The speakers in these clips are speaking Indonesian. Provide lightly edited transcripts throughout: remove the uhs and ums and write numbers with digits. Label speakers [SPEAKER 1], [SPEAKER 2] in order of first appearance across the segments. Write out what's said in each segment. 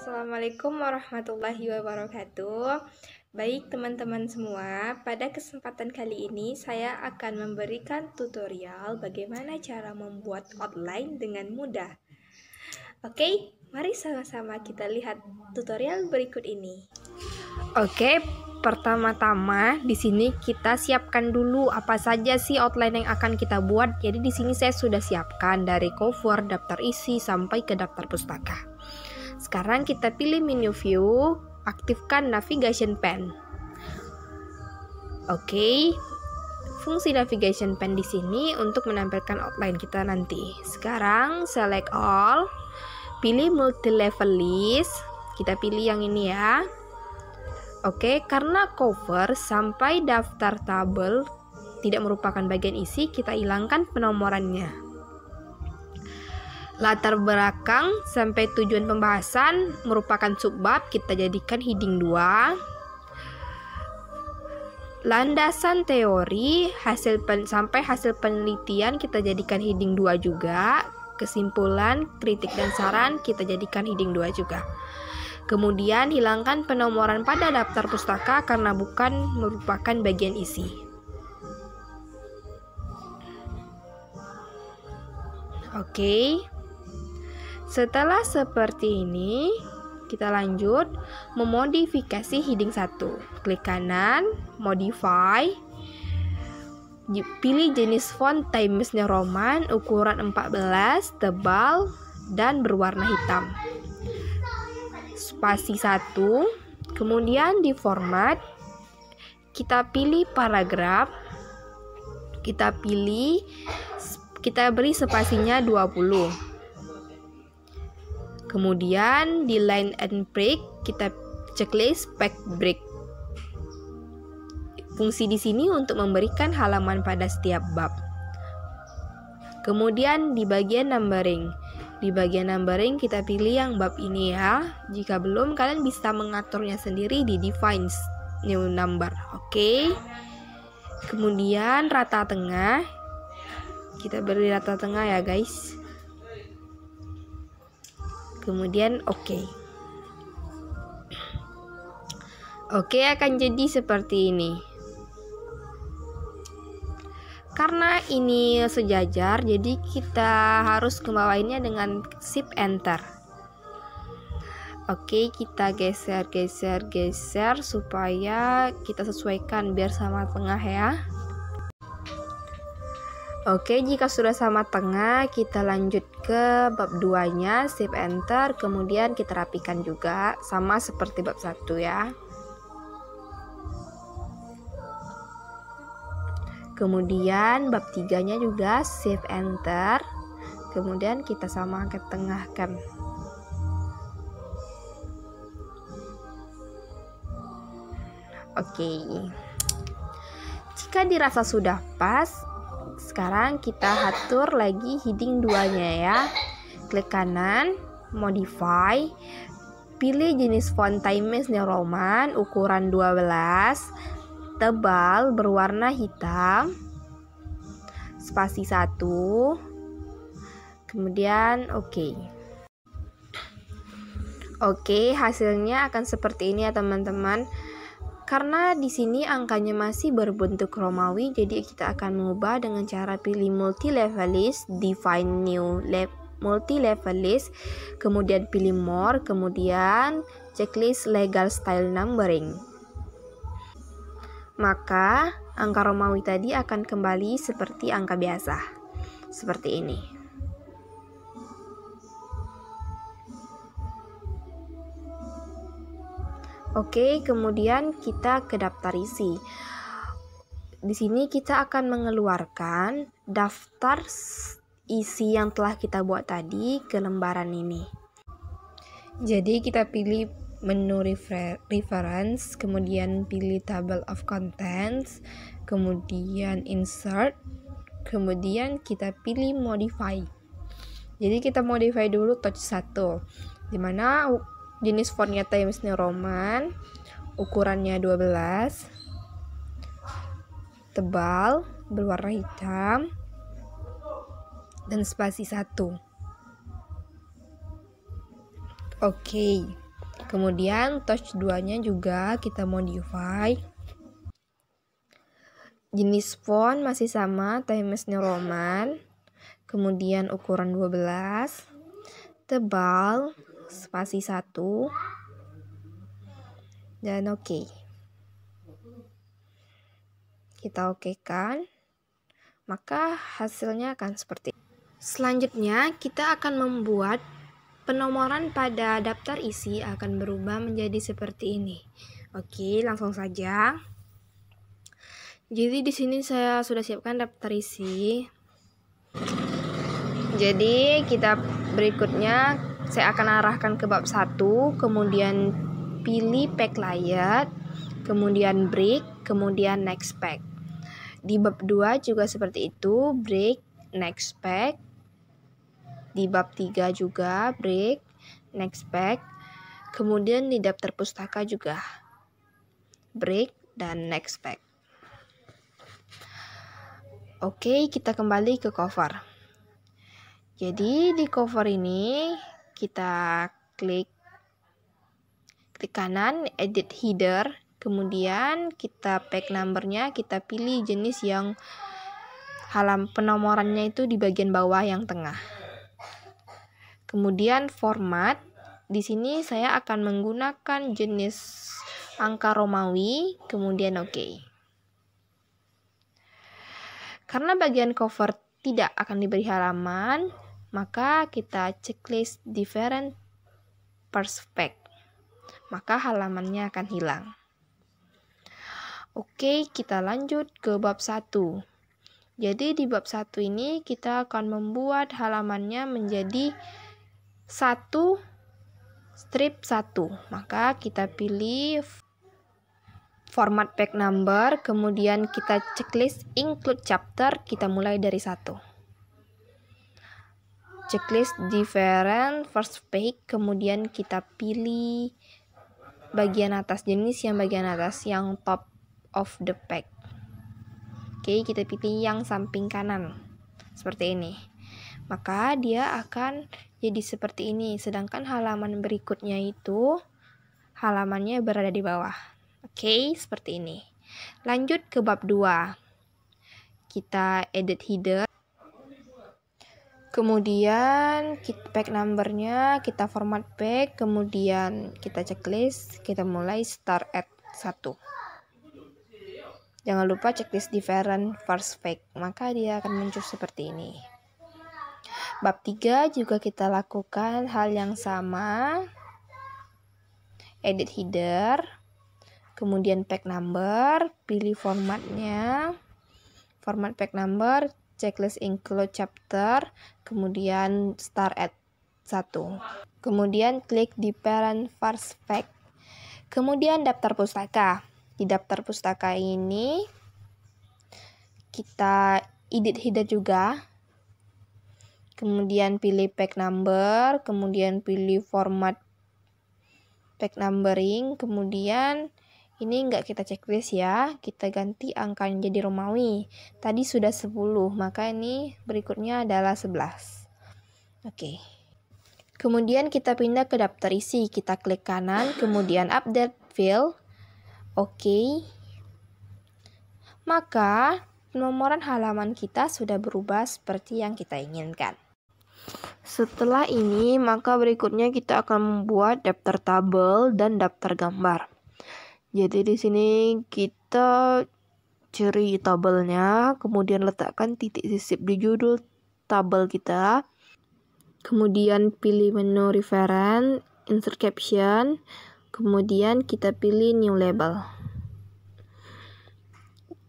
[SPEAKER 1] Assalamualaikum warahmatullahi wabarakatuh. Baik teman-teman semua, pada kesempatan kali ini saya akan memberikan tutorial bagaimana cara membuat outline dengan mudah. Oke, mari sama-sama kita lihat tutorial berikut ini. Oke, pertama-tama di sini kita siapkan dulu apa saja sih outline yang akan kita buat. Jadi di sini saya sudah siapkan dari cover, daftar isi sampai ke daftar pustaka. Sekarang kita pilih menu view, aktifkan navigation pen. Oke, fungsi navigation pen di sini untuk menampilkan outline kita nanti. Sekarang select all, pilih multi level list, kita pilih yang ini ya. Oke, karena cover sampai daftar tabel tidak merupakan bagian isi, kita hilangkan penomorannya. Latar belakang sampai tujuan pembahasan merupakan subbab, kita jadikan heading 2. Landasan teori sampai hasil penelitian kita jadikan heading 2 juga. Kesimpulan, kritik dan saran kita jadikan heading 2 juga. Kemudian hilangkan penomoran pada daftar pustaka karena bukan merupakan bagian isi. Oke. Setelah seperti ini, kita lanjut memodifikasi heading 1. Klik kanan, modify. Pilih jenis font Times New Roman, ukuran 14, tebal, dan berwarna hitam. Spasi 1. Kemudian di format, kita pilih paragraf. Kita beri spasinya 20. Kemudian di line and break kita checklist back break. Fungsi di sini untuk memberikan halaman pada setiap bab. Kemudian di bagian numbering. Di bagian numbering kita pilih yang bab ini ya. Jika belum, kalian bisa mengaturnya sendiri di define new number. Oke. Kemudian rata tengah. Kita beri rata tengah ya guys. Kemudian oke, akan jadi seperti ini. Karena ini sejajar, jadi kita harus kembalinya dengan shift enter. Oke, kita geser supaya kita sesuaikan biar sama tengah ya. Oke, jika sudah sama tengah, kita lanjut ke bab 2-nya, shift enter, kemudian kita rapikan juga, sama seperti bab 1 ya. Kemudian bab 3-nya juga shift enter, kemudian kita sama ke tengahkan. Oke. Jika dirasa sudah pas, sekarang kita atur lagi heading 2-nya ya. Klik kanan, modify, pilih jenis font Times New Roman, ukuran 12, tebal, berwarna hitam, spasi 1, kemudian oke. Oke, hasilnya akan seperti ini ya teman-teman. Karena di sini angkanya masih berbentuk Romawi, jadi kita akan mengubah dengan cara pilih multi level list, define new multi level list, kemudian pilih more, kemudian checklist legal style numbering. Maka angka Romawi tadi akan kembali seperti angka biasa, seperti ini. Oke, kemudian kita ke daftar isi. Di sini kita akan mengeluarkan daftar isi yang telah kita buat tadi ke lembaran ini. Jadi kita pilih menu reference, kemudian pilih table of contents, kemudian insert, kemudian kita pilih modify. Jadi kita modify dulu touch 1, dimana jenis fontnya Times New Roman, ukurannya 12, tebal, berwarna hitam, dan spasi 1. Oke. Kemudian touch 2-nya juga kita modify. Jenis font masih sama, Times New Roman. Kemudian ukuran 12. Tebal, spasi 1. Dan oke. Kita okekan. Maka hasilnya akan seperti ini. Selanjutnya kita akan membuat penomoran pada daftar isi akan berubah menjadi seperti ini. Oke, langsung saja. Jadi di sini saya sudah siapkan daftar isi. Jadi kita berikutnya saya akan arahkan ke bab 1, kemudian pilih pack layout, kemudian break, kemudian next pack. Di bab 2 juga seperti itu, break, next pack. Di bab 3 juga break, next pack. Kemudian di daftar pustaka juga break dan next pack. Oke, kita kembali ke cover. Jadi di cover ini kita klik kanan, edit header, kemudian kita pack numbernya, kita pilih jenis yang penomorannya itu di bagian bawah yang tengah. Kemudian format, di sini saya akan menggunakan jenis angka Romawi, kemudian oke. Karena bagian cover tidak akan diberi halaman, maka kita checklist different perspective. Maka halamannya akan hilang. Oke, kita lanjut ke bab 1. Jadi di bab 1 ini kita akan membuat halamannya menjadi 1 strip 1. Maka kita pilih format pack number, kemudian kita checklist include chapter, kita mulai dari 1. Checklist different first page, kemudian kita pilih bagian atas, jenis yang bagian atas, yang top of the pack. Oke, kita pilih yang samping kanan, seperti ini. Maka dia akan jadi seperti ini, sedangkan halaman berikutnya itu halamannya berada di bawah. Oke, seperti ini. Lanjut ke bab 2. Kita edit header. Kemudian kita pack numbernya, kita format pack, kemudian kita checklist, kita mulai start at 1. Jangan lupa checklist different first pack, maka dia akan muncul seperti ini. Bab 3 juga kita lakukan hal yang sama. Edit header. Kemudian pack number, pilih formatnya, format pack number, checklist include chapter, kemudian start at 1. Kemudian klik di parent first pack. Kemudian daftar pustaka. Di daftar pustaka ini kita edit header juga. Kemudian pilih pack number, kemudian pilih format pack numbering, kemudian ini enggak kita checklist ya, kita ganti angkanya jadi Romawi. Tadi sudah 10, maka ini berikutnya adalah 11. Oke. Kemudian kita pindah ke daftar isi, kita klik kanan, kemudian update field. Oke. Maka penomoran halaman kita sudah berubah seperti yang kita inginkan. Setelah ini, maka berikutnya kita akan membuat daftar tabel dan daftar gambar. Jadi di sini kita cari tabelnya, kemudian letakkan titik sisip di judul tabel kita. Kemudian pilih menu reference, insert caption, kemudian kita pilih new label.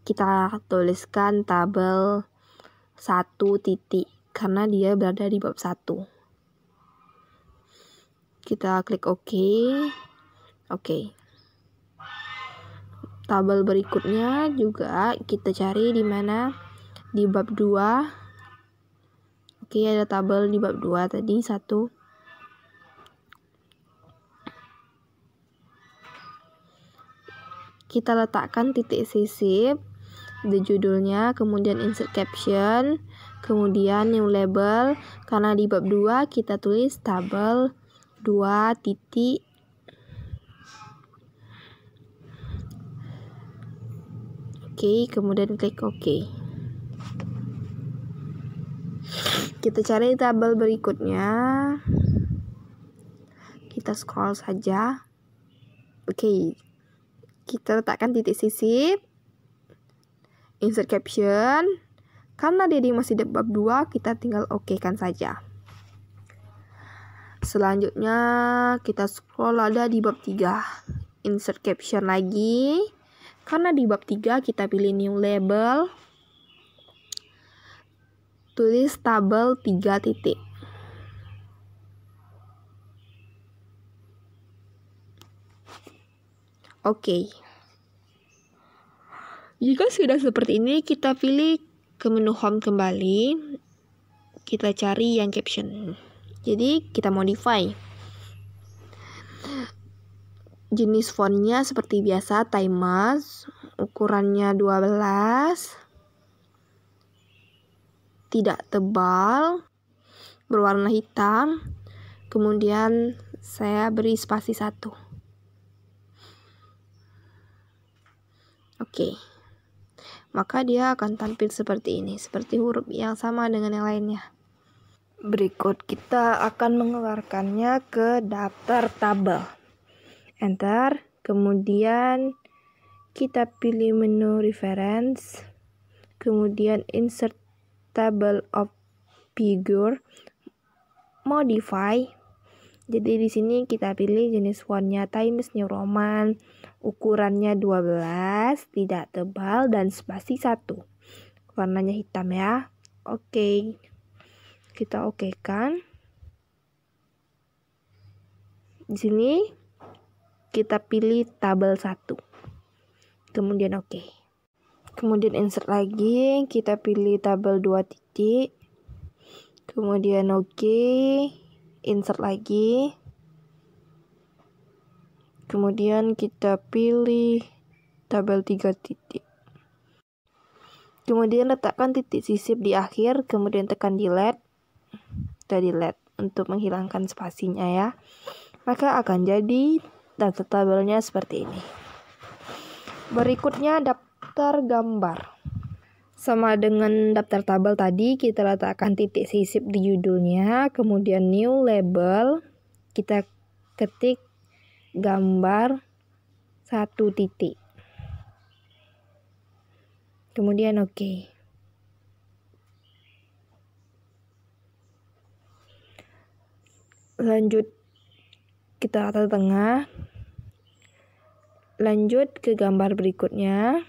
[SPEAKER 1] Kita tuliskan tabel 1 titik karena dia berada di bab 1. Kita klik OK. Oke. Tabel berikutnya juga kita cari di mana, di bab 2. Oke, ada tabel di bab 2 tadi 1. Kita letakkan titik sisip di judulnya, kemudian insert caption, kemudian new label. Karena di bab 2 kita tulis tabel 2 titik Oke, kemudian klik OK. Kita cari tabel berikutnya. Kita scroll saja. Oke. Kita letakkan titik sisip. Insert caption. Karena dia masih di bab 2, kita tinggal OK-kan saja. Selanjutnya kita scroll, ada di bab 3. Insert caption lagi. Karena di bab 3 kita pilih new label. Tulis tabel 3 titik. Oke. Jika sudah seperti ini, kita pilih ke menu home kembali. Kita cari yang caption. Jadi kita modify. Jenis fontnya seperti biasa, Times. Ukurannya 12. Tidak tebal, berwarna hitam. Kemudian saya beri spasi 1. Oke. Maka dia akan tampil seperti ini, seperti huruf yang sama dengan yang lainnya. Berikut kita akan mengeluarkannya ke daftar tabel. Enter, kemudian kita pilih menu reference, kemudian insert table of figure, modify. Jadi di sini kita pilih jenis fontnya Times New Roman, ukurannya 12, tidak tebal, dan spasi 1. Warnanya hitam ya. Oke. Kita oke-kan. Di sini kita pilih tabel 1. Kemudian oke. Kemudian insert lagi, kita pilih tabel 2 titik. Kemudian oke, insert lagi. Kemudian kita pilih tabel 3 titik. Kemudian letakkan titik sisip di akhir, kemudian tekan delete. Kita delete untuk menghilangkan spasinya ya. Maka akan jadi daftar tabelnya seperti ini. Berikutnya daftar gambar. Sama dengan daftar tabel tadi, kita letakkan titik sisip di judulnya, kemudian new label, kita ketik gambar 1 titik. Kemudian oke. Lanjut kita rata tengah. Lanjut ke gambar berikutnya.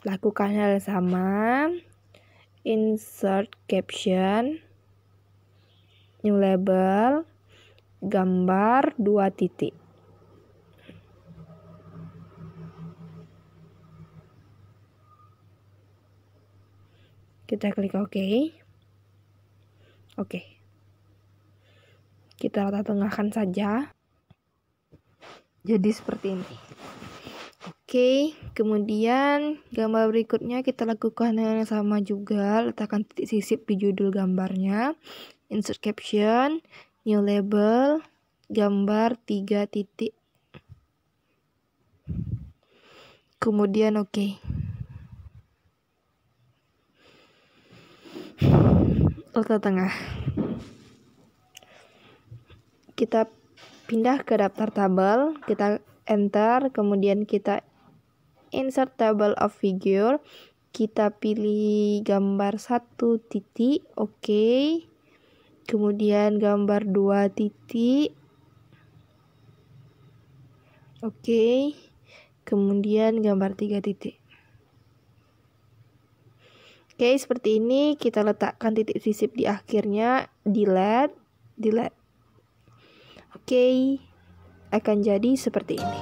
[SPEAKER 1] Lakukan hal sama. Insert caption. New label. Gambar 2 titik. Kita klik OK. Oke. Kita rata tengahkan saja. Jadi seperti ini. Oke, kemudian gambar berikutnya kita lakukan yang sama juga. Letakkan titik sisip di judul gambarnya. Insert caption, new label, gambar 3 titik. Kemudian oke. Letak tengah. Kita pindah ke daftar tabel, kita enter, kemudian kita insert table of figure, kita pilih gambar 1 titik, oke. Kemudian gambar 2 titik, oke. Kemudian gambar 3 titik. Oke, seperti ini. Kita letakkan titik sisip di akhirnya, delete. Oke, akan jadi seperti ini.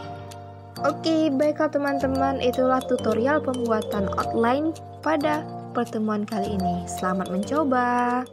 [SPEAKER 1] Oke, baiklah teman-teman, itulah tutorial pembuatan outline pada pertemuan kali ini. Selamat mencoba.